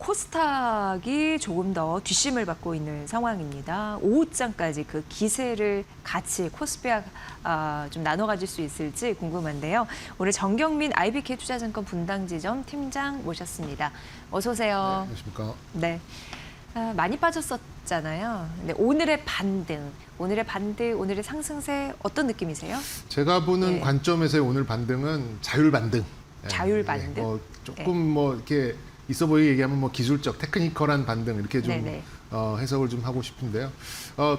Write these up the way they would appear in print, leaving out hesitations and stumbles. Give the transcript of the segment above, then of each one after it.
코스닥이 조금 더 뒷심을 받고 있는 상황입니다. 오후장까지 그 기세를 같이 코스피와 좀 나눠 가질 수 있을지 궁금한데요. 오늘 정경민 IBK 투자증권 분당지점 팀장 모셨습니다. 어서 오세요. 네, 안녕하십니까. 네. 많이 빠졌었잖아요. 근데 오늘의 반등, 오늘의 상승세 어떤 느낌이세요? 제가 보는 네. 관점에서의 오늘 반등은 자율 반등. 자율 반등? 조금 이렇게 있어 보이게 얘기하면 기술적, 테크니컬한 반등 이렇게 좀 네네. 해석을 좀 하고 싶은데요.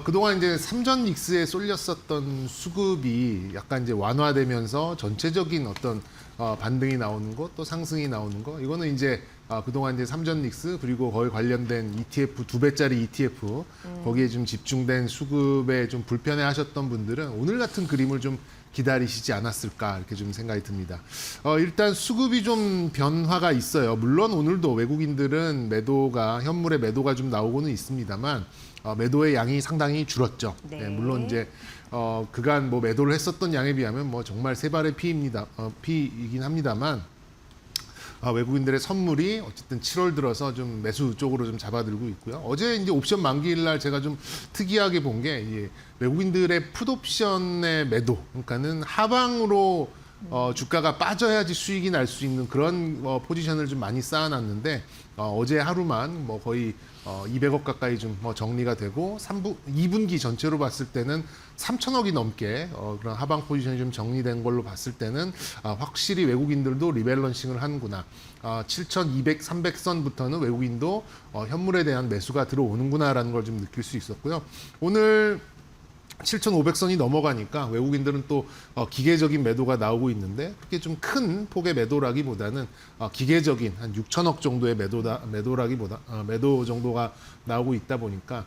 그동안 이제 삼전 닉스에 쏠렸었던 수급이 약간 이제 완화되면서 전체적인 어떤 반등이 나오는 것, 또 상승이 나오는 것, 이거는 이제 그동안 이제 삼전 닉스 그리고 거의 관련된 ETF 2배짜리 ETF 거기에 좀 집중된 수급에 좀 불편해하셨던 분들은 오늘 같은 그림을 좀 기다리시지 않았을까 이렇게 좀 생각이 듭니다. 일단 수급이 좀 변화가 있어요. 물론 오늘도 외국인들은 현물의 매도가 좀 나오고는 있습니다만 매도의 양이 상당히 줄었죠. 네. 네, 물론 이제 그간 매도를 했었던 양에 비하면 정말 세 발의 피이긴 합니다만. 외국인들의 선물이 어쨌든 7월 들어서 좀 매수 쪽으로 좀 잡아들고 있고요. 어제 이제 옵션 만기일 날 제가 좀 특이하게 본 게 외국인들의 풋옵션의 매도, 그러니까는 하방으로 주가가 빠져야지 수익이 날 수 있는 그런 포지션을 좀 많이 쌓아놨는데 어제 하루만 거의 200억 가까이 좀 정리가 되고 2분기 전체로 봤을 때는 3천억이 넘게 그런 하방 포지션이 좀 정리된 걸로 봤을 때는 확실히 외국인들도 리밸런싱을 하는구나. 7,200, 300선부터는 외국인도 현물에 대한 매수가 들어오는구나라는 걸 좀 느낄 수 있었고요. 오늘 7,500선이 넘어가니까 외국인들은 또 기계적인 매도가 나오고 있는데 그게 좀 큰 폭의 매도라기보다는 기계적인 한 6천억 정도의 매도 정도가 나오고 있다 보니까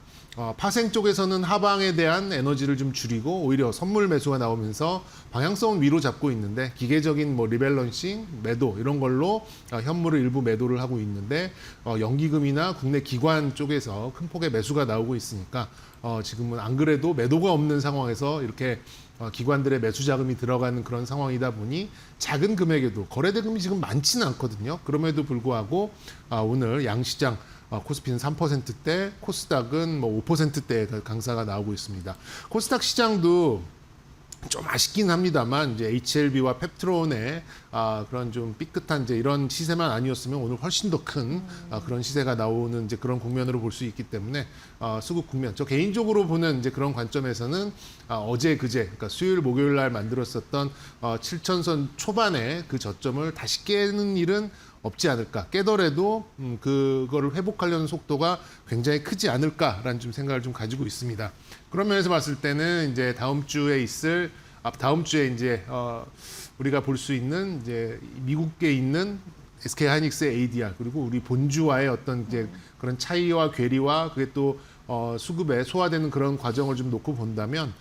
파생 쪽에서는 하방에 대한 에너지를 좀 줄이고 오히려 선물 매수가 나오면서 방향성은 위로 잡고 있는데 기계적인 리밸런싱, 매도 이런 걸로 현물을 일부 매도를 하고 있는데 연기금이나 국내 기관 쪽에서 큰 폭의 매수가 나오고 있으니까 지금은 안 그래도 매도가 없는 상황에서 이렇게 기관들의 매수 자금이 들어가는 그런 상황이다 보니 작은 금액에도 거래대금이 지금 많지는 않거든요. 그럼에도 불구하고 오늘 양시장 코스피는 3%대, 코스닥은 5%대 강세가 나오고 있습니다. 코스닥 시장도 좀 아쉽긴 합니다만 이제 HLB와 펩트론의 그런 좀 삐끗한 이제 이런 시세만 아니었으면 오늘 훨씬 더 큰 그런 시세가 나오는 이제 그런 국면으로 볼 수 있기 때문에 수급 국면. 저 개인적으로 보는 이제 그런 관점에서는 어제 그제 그러니까 수요일 목요일 날 만들었었던 7천선 초반에 그 저점을 다시 깨는 일은 없지 않을까. 깨더라도 그거를 회복하려는 속도가 굉장히 크지 않을까라는 좀 생각을 좀 가지고 있습니다. 그런 면에서 봤을 때는 이제 다음 주에 이제 우리가 볼 수 있는 이제 미국에 있는 SK 하이닉스의 ADR 그리고 우리 본주와의 어떤 이제 그런 차이와 괴리와 그게 또 수급에 소화되는 그런 과정을 좀 놓고 본다면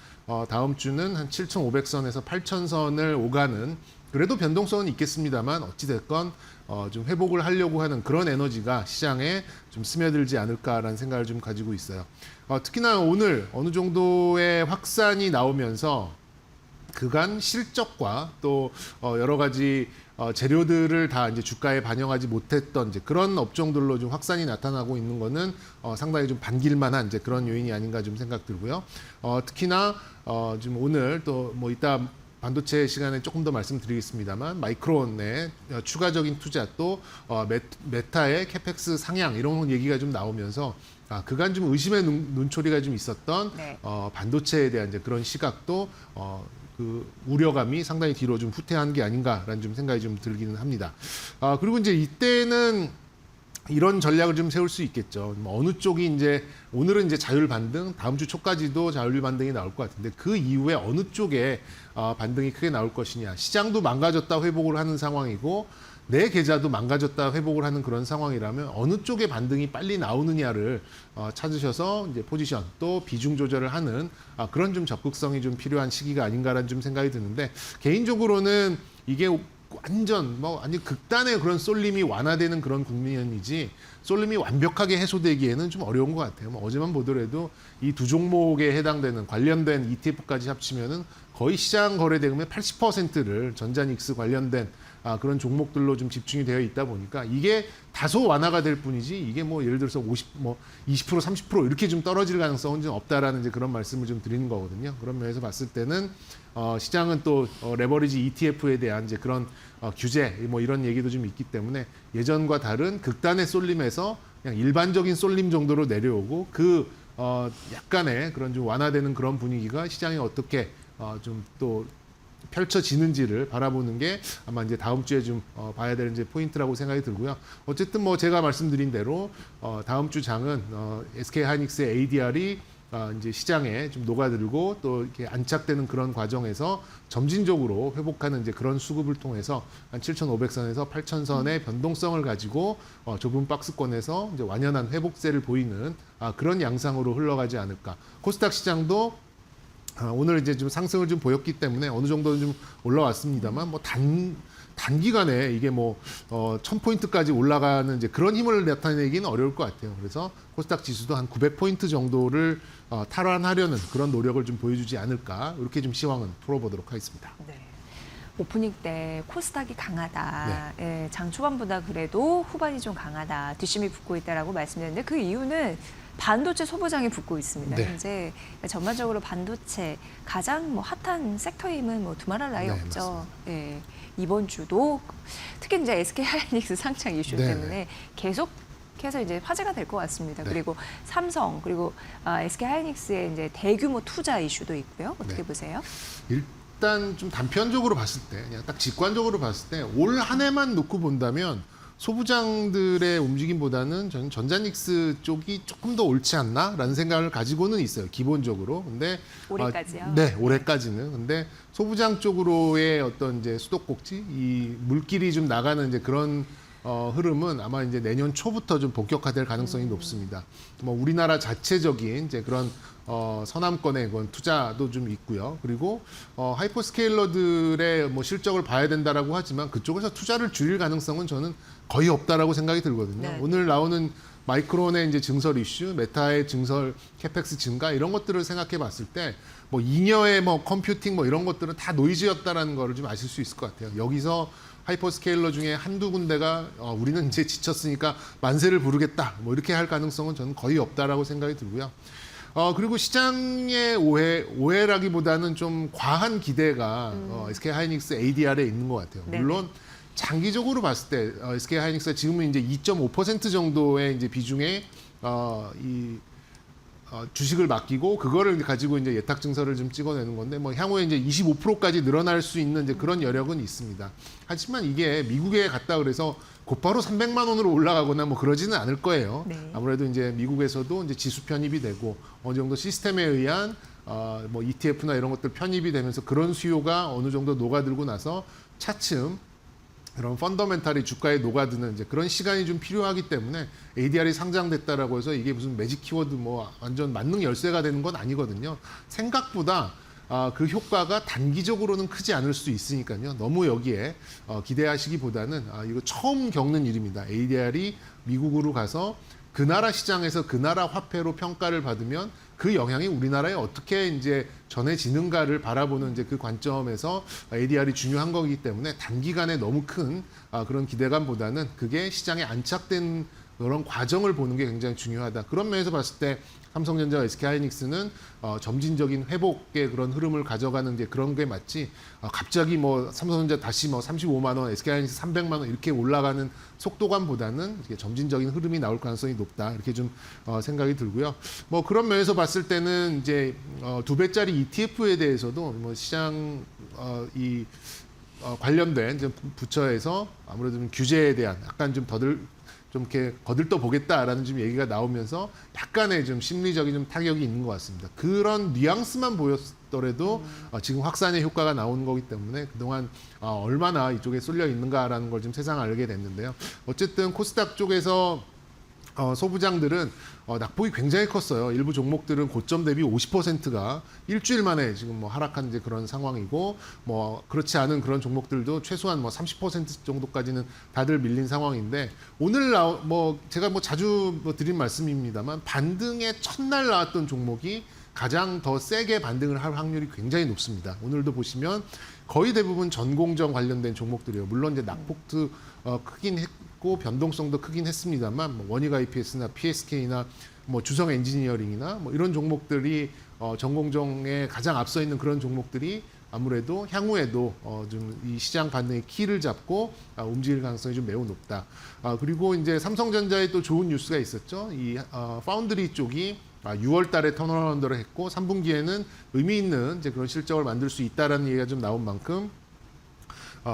다음 주는 한 7,500선에서 8,000선을 오가는 그래도 변동성은 있겠습니다만 어찌됐건 좀 회복을 하려고 하는 그런 에너지가 시장에 좀 스며들지 않을까라는 생각을 좀 가지고 있어요. 특히나 오늘 어느 정도의 확산이 나오면서 그간 실적과 또 여러 가지 재료들을 다 이제 주가에 반영하지 못했던 이제 그런 업종들로 좀 확산이 나타나고 있는 거는 상당히 좀 반길만한 이제 그런 요인이 아닌가 좀 생각 들고요. 특히나 지금 오늘 또 이따 반도체 시간에 조금 더 말씀드리겠습니다만 마이크론의 추가적인 투자 또 메타의 캐펙스 상향 이런 얘기가 좀 나오면서 그간 좀 의심의 눈초리가 좀 있었던 네. 반도체에 대한 이제 그런 시각도 그 우려감이 상당히 뒤로 좀 후퇴한 게 아닌가라는 좀 생각이 좀 들기는 합니다. 그리고 이제 이때는 이런 전략을 좀 세울 수 있겠죠. 어느 쪽이 이제 오늘은 이제 자율 반등, 다음 주 초까지도 자율 반등이 나올 것 같은데 그 이후에 어느 쪽에 반등이 크게 나올 것이냐. 시장도 망가졌다 회복을 하는 상황이고 내 계좌도 망가졌다 회복을 하는 그런 상황이라면 어느 쪽에 반등이 빨리 나오느냐를 찾으셔서 이제 포지션 또 비중 조절을 하는 그런 좀 적극성이 좀 필요한 시기가 아닌가라는 좀 생각이 드는데 개인적으로는 이게 완전 아니 극단의 그런 쏠림이 완화되는 그런 국면이지 쏠림이 완벽하게 해소되기에는 좀 어려운 것 같아요. 어제만 보더라도 이 두 종목에 해당되는 관련된 ETF까지 합치면은 거의 시장 거래 대금의 80%를 전자닉스 관련된 그런 종목들로 좀 집중이 되어 있다 보니까 이게 다소 완화가 될 뿐이지 이게 뭐 예를 들어서 20% 30% 이렇게 좀 떨어질 가능성은 좀 없다라는 이제 그런 말씀을 좀 드리는 거거든요. 그런 면에서 봤을 때는 시장은 또 레버리지 ETF에 대한 이제 그런 규제 뭐 이런 얘기도 좀 있기 때문에 예전과 다른 극단의 쏠림에서 그냥 일반적인 쏠림 정도로 내려오고 약간의 그런 좀 완화되는 그런 분위기가 시장에 어떻게 좀 또 펼쳐지는지를 바라보는 게 아마 이제 다음 주에 좀 봐야 될 이제 포인트라고 생각이 들고요. 어쨌든 뭐 제가 말씀드린 대로 다음 주 장은 SK 하이닉스의 ADR이 이제 시장에 좀 녹아들고 또 이렇게 안착되는 그런 과정에서 점진적으로 회복하는 이제 그런 수급을 통해서 한 7,500선에서 8,000선의 변동성을 가지고 좁은 박스권에서 이제 완연한 회복세를 보이는 그런 양상으로 흘러가지 않을까. 코스닥 시장도 오늘 이제 좀 상승을 좀 보였기 때문에 어느 정도는 좀 올라왔습니다만 뭐 단기간에 이게 뭐 1000포인트까지 올라가는 이제 그런 힘을 나타내기는 어려울 것 같아요. 그래서 코스닥 지수도 한 900포인트 정도를 탈환하려는 그런 노력을 좀 보여주지 않을까 이렇게 좀 시황은 풀어보도록 하겠습니다. 네. 오프닝 때 코스닥이 강하다. 예, 장 초반보다 그래도 후반이 좀 강하다. 뒷심이 붙고 있다라고 말씀드렸는데 그 이유는 반도체 소부장이 붙고 있습니다. 네. 현재 전반적으로 반도체 가장 뭐 핫한 섹터임은 뭐 두말할 나위 네, 없죠. 예, 이번 주도 특히 이제 SK 하이닉스 상장 이슈 네, 때문에 계속해서 이제 화제가 될 것 같습니다. 네. 그리고 삼성 그리고 SK 하이닉스의 이제 대규모 투자 이슈도 있고요. 어떻게 네. 보세요? 일단 좀 단편적으로 봤을 때 그냥 딱 직관적으로 봤을 때 올 한 해만 놓고 본다면 소부장들의 움직임보다는 저는 전자닉스 쪽이 조금 더 옳지 않나라는 생각을 가지고는 있어요. 기본적으로. 근데 올해까지요? 네, 올해까지는. 근데 소부장 쪽으로의 어떤 이제 수도꼭지, 이 물길이 좀 나가는 이제 그런 흐름은 아마 이제 내년 초부터 좀 본격화될 가능성이 높습니다. 뭐 우리나라 자체적인 이제 그런 서남권의 그런 투자도 좀 있고요. 그리고 하이퍼스케일러들의 뭐 실적을 봐야 된다라고 하지만 그쪽에서 투자를 줄일 가능성은 저는 거의 없다라고 생각이 들거든요. 네. 오늘 나오는 마이크론의 이제 증설 이슈, 메타의 증설 캐펙스 증가 이런 것들을 생각해 봤을 때 뭐 잉여의 뭐 컴퓨팅 뭐 이런 것들은 다 노이즈였다라는 거를 좀 아실 수 있을 것 같아요. 여기서 하이퍼스케일러 중에 한두 군데가 우리는 이제 지쳤으니까 만세를 부르겠다 뭐 이렇게 할 가능성은 저는 거의 없다라고 생각이 들고요. 그리고 시장의 오해라기보다는 좀 과한 기대가 SK 하이닉스 ADR에 있는 것 같아요. 네네. 물론 장기적으로 봤을 때 SK 하이닉스가 지금은 이제 2.5% 정도의 이제 비중의 주식을 맡기고 그거를 가지고 이제 예탁 증서를 좀 찍어내는 건데 뭐 향후에 이제 25%까지 늘어날 수 있는 이제 그런 여력은 있습니다. 하지만 이게 미국에 갔다 그래서 곧바로 300만 원으로 올라가거나 뭐 그러지는 않을 거예요. 네. 아무래도 이제 미국에서도 이제 지수 편입이 되고 어느 정도 시스템에 의한 뭐 ETF나 이런 것들 편입이 되면서 그런 수요가 어느 정도 녹아들고 나서 차츰 그런 펀더멘탈이 주가에 녹아드는 이제 그런 시간이 좀 필요하기 때문에 ADR이 상장됐다라고 해서 이게 무슨 매직 키워드 뭐 완전 만능 열쇠가 되는 건 아니거든요. 생각보다 그 효과가 단기적으로는 크지 않을 수 있으니까요. 너무 여기에 기대하시기보다는 이거 처음 겪는 일입니다. ADR이 미국으로 가서 그 나라 시장에서 그 나라 화폐로 평가를 받으면 그 영향이 우리나라에 어떻게 이제 전해지는가를 바라보는 이제 그 관점에서 ADR이 중요한 거기 때문에 단기간에 너무 큰 그런 기대감보다는 그게 시장에 안착된 그런 과정을 보는 게 굉장히 중요하다. 그런 면에서 봤을 때 삼성전자와 SK하이닉스는 점진적인 회복의 그런 흐름을 가져가는 이제 그런 게 맞지. 갑자기 뭐 삼성전자 다시 뭐 35만 원, SK하이닉스 300만 원 이렇게 올라가는 속도감보다는 이렇게 점진적인 흐름이 나올 가능성이 높다. 이렇게 좀 생각이 들고요. 뭐 그런 면에서 봤을 때는 이제 2배짜리 ETF에 대해서도 뭐 시장 관련된 이제 부처에서 아무래도 좀 규제에 대한 약간 좀 이렇게 거들떠 보겠다라는 좀 얘기가 나오면서 약간의 좀 심리적인 좀 타격이 있는 것 같습니다. 그런 뉘앙스만 보였더라도 지금 확산의 효과가 나오는 거기 때문에 그동안 얼마나 이쪽에 쏠려 있는가라는 걸 좀 세상 알게 됐는데요. 어쨌든 코스닥 쪽에서 소부장들은 낙폭이 굉장히 컸어요. 일부 종목들은 고점 대비 50%가 일주일 만에 지금 뭐 하락한 이제 그런 상황이고 뭐 그렇지 않은 그런 종목들도 최소한 뭐 30% 정도까지는 다들 밀린 상황인데 오늘 제가 뭐 자주 드린 말씀입니다만 반등의 첫날 나왔던 종목이 가장 더 세게 반등을 할 확률이 굉장히 높습니다. 오늘도 보시면 거의 대부분 전공정 관련된 종목들이에요. 물론 이제 낙폭도 크긴 했고 변동성도 크긴 했습니다만 뭐 원익 IPS나 PSK나 뭐 주성 엔지니어링이나 뭐 이런 종목들이 전공정에 가장 앞서 있는 그런 종목들이 아무래도 향후에도 좀 이 시장 반등의 키를 잡고 움직일 가능성이 좀 매우 높다. 그리고 이제 삼성전자에 또 좋은 뉴스가 있었죠. 이 파운드리 쪽이 6월 달에 턴어라운드를 했고 3분기에는 의미 있는 이제 그런 실적을 만들 수 있다라는 얘기가 좀 나온 만큼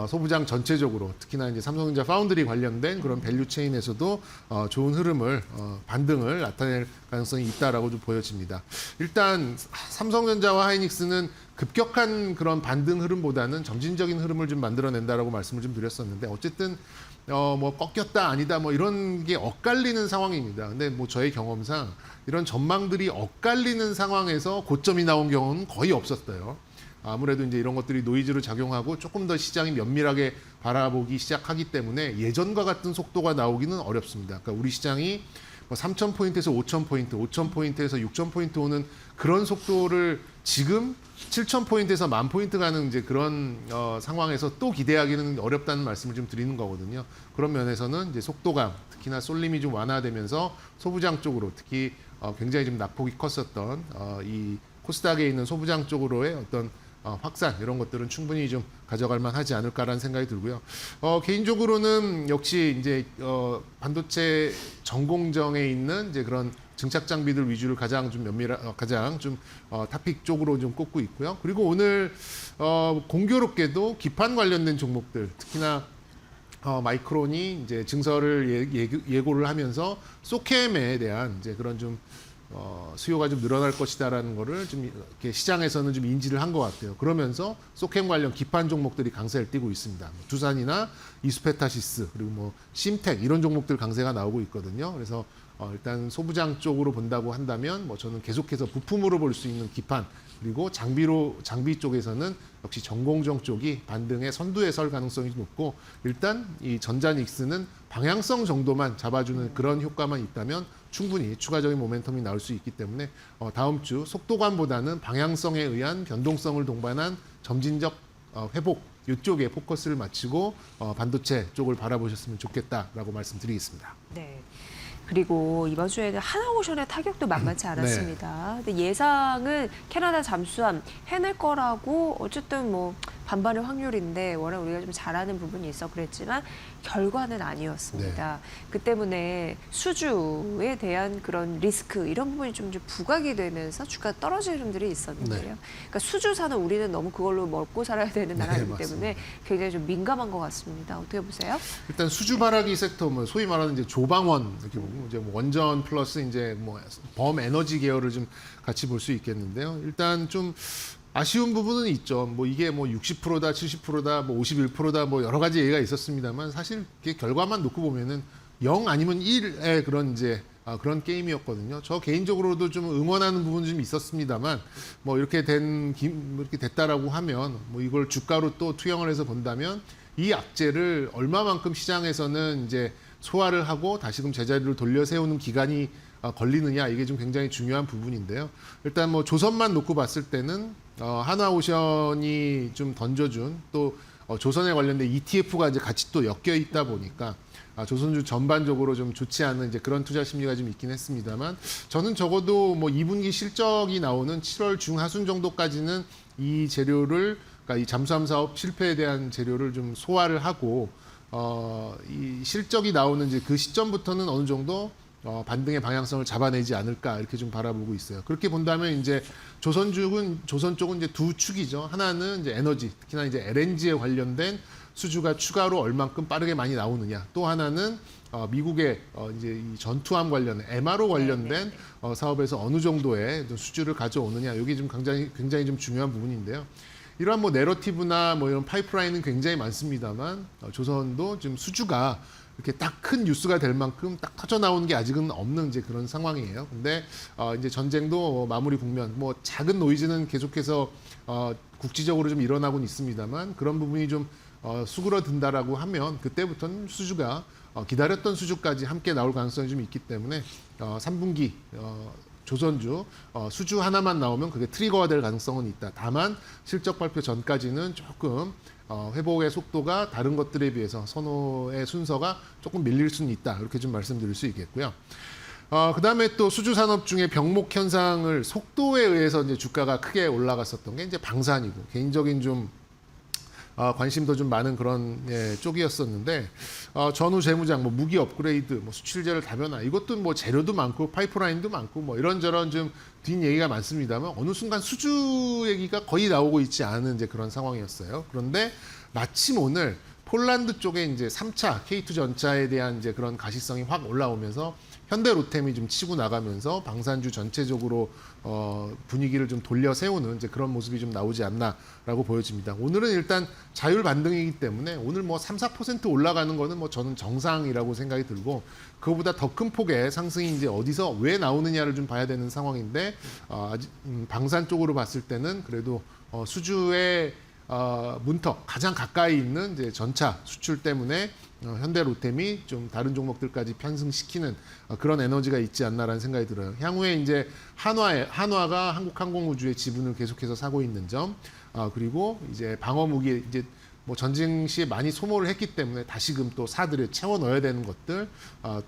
소부장 전체적으로 특히나 이제 삼성전자 파운드리 관련된 그런 밸류 체인에서도 좋은 흐름을 반등을 나타낼 가능성이 있다라고 좀 보여집니다. 일단 삼성전자와 하이닉스는 급격한 그런 반등 흐름보다는 점진적인 흐름을 좀 만들어낸다라고 말씀을 좀 드렸었는데 어쨌든 뭐 꺾였다 아니다 뭐 이런 게 엇갈리는 상황입니다. 근데 뭐 저의 경험상 이런 전망들이 엇갈리는 상황에서 고점이 나온 경우는 거의 없었어요. 아무래도 이제 이런 것들이 노이즈로 작용하고 조금 더 시장이 면밀하게 바라보기 시작하기 때문에 예전과 같은 속도가 나오기는 어렵습니다. 그러니까 우리 시장이 뭐 3,000포인트에서 5,000포인트, 5,000포인트에서 6,000포인트 오는 그런 속도를 지금 7,000포인트에서 10,000포인트 가는 이제 그런 상황에서 또 기대하기는 어렵다는 말씀을 좀 드리는 거거든요. 그런 면에서는 이제 속도감, 특히나 쏠림이 좀 완화되면서 소부장 쪽으로 특히 굉장히 좀 낙폭이 컸었던 이 코스닥에 있는 소부장 쪽으로의 어떤 확산 이런 것들은 충분히 좀 가져갈 만하지 않을까라는 생각이 들고요. 개인적으로는 역시 이제 반도체 전공정에 있는 이제 그런 증착 장비들 위주를 가장 좀 가장 좀 탑픽 쪽으로 좀 꼽고 있고요. 그리고 오늘 공교롭게도 기판 관련된 종목들 특히나 마이크론이 이제 증설을 예고를 하면서 소캠에 대한 이제 그런 좀 수요가 좀 늘어날 것이다라는 거를 좀 이렇게 시장에서는 좀 인지를 한 것 같아요. 그러면서 소캠 관련 기판 종목들이 강세를 띠고 있습니다. 뭐 두산이나 이스페타시스 그리고 뭐 심텍 이런 종목들 강세가 나오고 있거든요. 그래서 일단 소부장 쪽으로 본다고 한다면 뭐 저는 계속해서 부품으로 볼 수 있는 기판 그리고 장비 쪽에서는 역시 전공정 쪽이 반등의 선두에 설 가능성이 높고 일단 이 전자닉스는 방향성 정도만 잡아주는 그런 효과만 있다면 충분히 추가적인 모멘텀이 나올 수 있기 때문에 다음 주 속도감보다는 방향성에 의한 변동성을 동반한 점진적 회복 이쪽에 포커스를 맞추고 반도체 쪽을 바라보셨으면 좋겠다라고 말씀드리겠습니다. 네. 그리고 이번 주에는 하나오션의 타격도 만만치 않았습니다. 근데 예상은 캐나다 잠수함 해낼 거라고 어쨌든 뭐 반반의 확률인데 워낙 우리가 좀 잘하는 부분이 있어 그랬지만 결과는 아니었습니다. 그 때문에 수주에 대한 그런 리스크 이런 부분이 좀 부각이 되면서 주가가 떨어지는 흐름들이 있었는데요. 그러니까 수주사는 우리는 너무 그걸로 먹고 살아야 되는 나라이기 때문에 굉장히 좀 민감한 것 같습니다. 어떻게 보세요? 일단 수주 발화기 섹터, 뭐 소위 말하는 이제 조방원 이렇게 보고 이제 뭐 원전 플러스 이제 뭐 범에너지 계열을 좀 같이 볼 수 있겠는데요. 일단 좀 아쉬운 부분은 있죠. 뭐 이게 뭐 60%다, 70%다, 뭐 51%다, 뭐 여러 가지 얘기가 있었습니다만 사실 결과만 놓고 보면은 0 아니면 1의 그런 이제 그런 게임이었거든요. 저 개인적으로도 좀 응원하는 부분이 좀 있었습니다만 뭐 이렇게 이렇게 됐다라고 하면 뭐 이걸 주가로 또 투영을 해서 본다면 이 악재를 얼마만큼 시장에서는 이제 소화를 하고 다시금 제자리로 돌려 세우는 기간이 걸리느냐 이게 좀 굉장히 중요한 부분인데요. 일단 뭐 조선만 놓고 봤을 때는 하나오션이 좀 던져준 또 조선에 관련된 ETF가 이제 같이 또 엮여 있다 보니까 조선주 전반적으로 좀 좋지 않은 이제 그런 투자 심리가 좀 있긴 했습니다만 저는 적어도 뭐 2분기 실적이 나오는 7월 중하순 정도까지는 이 재료를 그러니까 이 잠수함 사업 실패에 대한 재료를 좀 소화를 하고 이 실적이 나오는 이제 그 시점부터는 어느 정도 반등의 방향성을 잡아내지 않을까 이렇게 좀 바라보고 있어요. 그렇게 본다면 이제 조선 쪽은 이제 두 축이죠. 하나는 이제 에너지, 특히나 이제 LNG에 관련된 수주가 추가로 얼만큼 빠르게 많이 나오느냐. 또 하나는 미국의 이제 이 전투함 관련, MRO 관련된 사업에서 어느 정도의 수주를 가져오느냐. 이게 좀 굉장히 좀 중요한 부분인데요. 이러한 뭐 내러티브나 뭐 이런 파이프라인은 굉장히 많습니다만 조선도 지금 수주가 이렇게 딱 큰 뉴스가 될 만큼 딱 터져 나오는 게 아직은 없는 이제 그런 상황이에요. 근데 이제 전쟁도 마무리 국면, 뭐 작은 노이즈는 계속해서 국지적으로 좀 일어나고는 있습니다만 그런 부분이 좀 수그러든다라고 하면 그때부터는 수주가 기다렸던 수주까지 함께 나올 가능성이 좀 있기 때문에 3분기 조선주, 수주 하나만 나오면 그게 트리거가 될 가능성은 있다. 다만 실적 발표 전까지는 조금 회복의 속도가 다른 것들에 비해서 선호의 순서가 조금 밀릴 수는 있다. 이렇게 좀 말씀드릴 수 있겠고요. 그다음에 또 수주 산업 중에 병목 현상을 속도에 의해서 이제 주가가 크게 올라갔었던 게 이제 방산이고 개인적인 좀 관심도 좀 많은 그런 쪽이었었는데 전후 재무장, 뭐 무기 업그레이드, 뭐 수출재를 다변화 이것도 뭐 재료도 많고 파이프라인도 많고 뭐 이런저런 좀 뒷 얘기가 많습니다만 어느 순간 수주 얘기가 거의 나오고 있지 않은 이제 그런 상황이었어요. 그런데 마침 오늘 폴란드 쪽에 이제 3차 K2 전차에 대한 이제 그런 가시성이 확 올라오면서 현대로템이 좀 치고 나가면서 방산주 전체적으로 분위기를 좀 돌려 세우는 이제 그런 모습이 좀 나오지 않나라고 보여집니다. 오늘은 일단 자율 반등이기 때문에 오늘 뭐 3, 4% 올라가는 거는 뭐 저는 정상이라고 생각이 들고 그거보다 더 큰 폭의 상승이 이제 어디서 왜 나오느냐를 좀 봐야 되는 상황인데 방산 쪽으로 봤을 때는 그래도 수주의 문턱 가장 가까이 있는 이제 전차 수출 때문에 현대로템이 좀 다른 종목들까지 편승시키는 그런 에너지가 있지 않나라는 생각이 들어요. 향후에 이제 한화가 한국항공우주의 지분을 계속해서 사고 있는 점, 그리고 이제 방어무기 이제 뭐 전쟁 시에 많이 소모를 했기 때문에 다시금 또 사들여 채워 넣어야 되는 것들,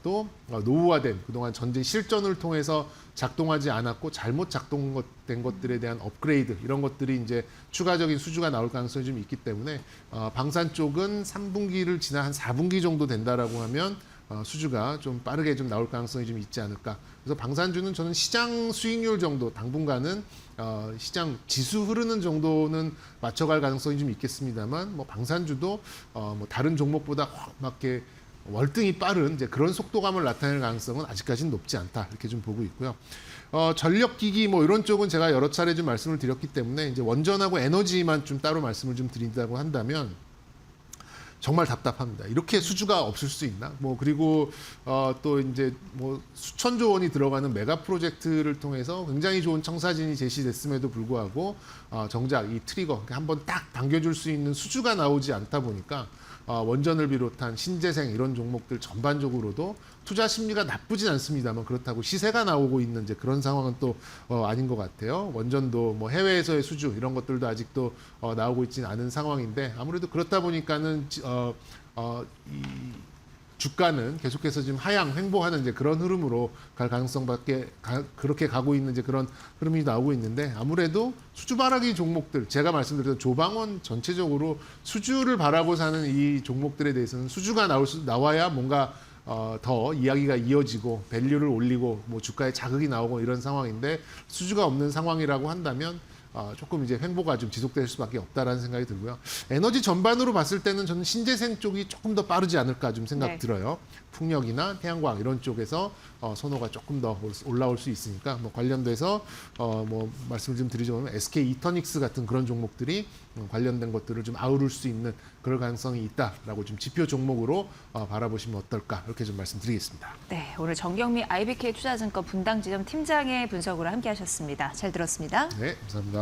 또 노후화된 그동안 전쟁 실전을 통해서 작동하지 않았고 잘못 작동된 것들에 대한 업그레이드 이런 것들이 이제 추가적인 수주가 나올 가능성이 좀 있기 때문에 방산 쪽은 3분기를 지나 한 4분기 정도 된다라고 하면 수주가 좀 빠르게 좀 나올 가능성이 좀 있지 않을까. 그래서 방산주는 저는 시장 수익률 정도 당분간은 시장 지수 흐르는 정도는 맞춰갈 가능성이 좀 있겠습니다만 뭐 방산주도 뭐 다른 종목보다 막 이렇게 월등히 빠른 이제 그런 속도감을 나타낼 가능성은 아직까지는 높지 않다 이렇게 좀 보고 있고요. 전력기기 뭐 이런 쪽은 제가 여러 차례 좀 말씀을 드렸기 때문에 이제 원전하고 에너지만 좀 따로 말씀을 좀 드린다고 한다면 정말 답답합니다. 이렇게 수주가 없을 수 있나? 뭐 그리고 또 이제 뭐 수천조 원이 들어가는 메가 프로젝트를 통해서 굉장히 좋은 청사진이 제시됐음에도 불구하고 정작 이 트리거 한번 딱 당겨줄 수 있는 수주가 나오지 않다 보니까 원전을 비롯한 신재생 이런 종목들 전반적으로도 투자 심리가 나쁘진 않습니다만 그렇다고 시세가 나오고 있는 이제 그런 상황은 또 아닌 것 같아요. 원전도 뭐 해외에서의 수주 이런 것들도 아직도 나오고 있지는 않은 상황인데 아무래도 그렇다 보니까는 이 주가는 계속해서 지금 하향 횡보하는 이제 그런 흐름으로 갈 가능성밖에 그렇게 가고 있는 이제 그런 흐름이 나오고 있는데 아무래도 수주 바라기 종목들 제가 말씀드렸던 조방원 전체적으로 수주를 바라고 사는 이 종목들에 대해서는 수주가 나와야 뭔가 더 이야기가 이어지고 밸류를 올리고 뭐 주가에 자극이 나오고 이런 상황인데 수주가 없는 상황이라고 한다면 조금 이제 횡보가 좀 지속될 수밖에 없다라는 생각이 들고요. 에너지 전반으로 봤을 때는 저는 신재생 쪽이 조금 더 빠르지 않을까 좀 생각 들어요. 풍력이나 태양광 이런 쪽에서 선호가 조금 더 올라올 수 있으니까 뭐 관련돼서 뭐 말씀을 좀 드리자면 SK 이터닉스 같은 그런 종목들이 관련된 것들을 좀 아우를 수 있는 그럴 가능성이 있다라고 좀 지표 종목으로 바라보시면 어떨까 이렇게 좀 말씀드리겠습니다. 네, 오늘 정경미 IBK 투자증권 분당 지점 팀장의 분석으로 함께하셨습니다. 잘 들었습니다. 네, 감사합니다.